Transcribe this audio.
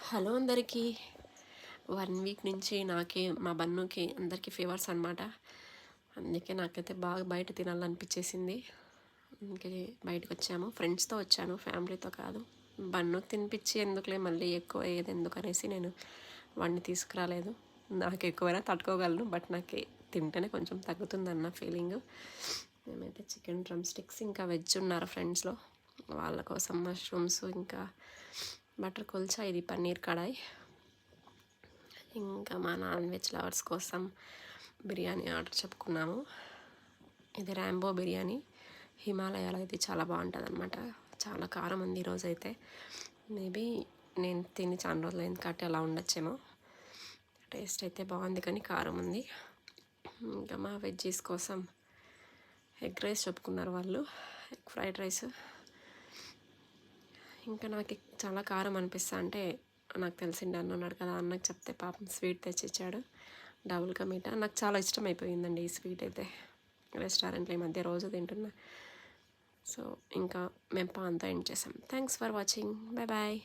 Hello అందరికీ. 1 week నుంచి నాకే మా బన్నుకి అందరికీ ఫీవర్స్ అనమాట. అందుకే నాకైతే బాగా బయట తినాలనిపించేసింది. అందుకే బయటకు వచ్చాము. ఫ్రెండ్స్తో వచ్చాను, ఫ్యామిలీతో కాదు. బన్నుకి తినిపించి ఎందుకులే మళ్ళీ ఎక్కువ అయ్యేది ఎందుకు అనేసి నేను వాడిని తీసుకురాలేదు. నాకు ఎక్కువైనా తట్టుకోగలను, బట్ నాకు తింటేనే కొంచెం తగ్గుతుందన్న ఫీలింగ్. మేమైతే చికెన్ డ్రమ్ స్టిక్స్ ఇంకా వెజ్ ఉన్నారు ఫ్రెండ్స్లో, వాళ్ళ కోసం మష్రూమ్స్ ఇంకా బటర్ కుల్చా, ఇది పన్నీర్ కడాయి. ఇంకా మా నాన్ వెజ్ లవర్స్ కోసం బిర్యానీ ఆర్డర్ చెప్పుకున్నాము. ఇది ర్యాంబో బిర్యానీ, హిమాలయాలో. ఇది చాలా బాగుంటుంది అనమాట. చాలా కారం ఉంది ఈరోజైతే. మేబీ నేను తిని చాలా రోజులైంది కాబట్టి అలా ఉండొచ్చేమో. టేస్ట్ అయితే బాగుంది కానీ కారం ఉంది. ఇంకా మా వెజ్జీస్ కోసం ఎగ్ రైస్ చెప్పుకున్నారు వాళ్ళు, ఎగ్ ఫ్రైడ్ రైస్. ఇంకా నాకు చాలా కారం అనిపిస్తా అంటే నాకు తెలిసిండే అన్న ఉన్నాడు కదా, అన్నకు చెప్తే పాపం స్వీట్ తెచ్చిచ్చాడు, డబుల్గా మీఠా. నాకు చాలా ఇష్టం అయిపోయిందండి ఈ స్వీట్ అయితే. రెస్టారెంట్లో ఈ మధ్య రోజు తింటున్నా. సో ఇంకా మేము అంతా ఎండ్ చేసాం. Thanks for watching. Bye bye.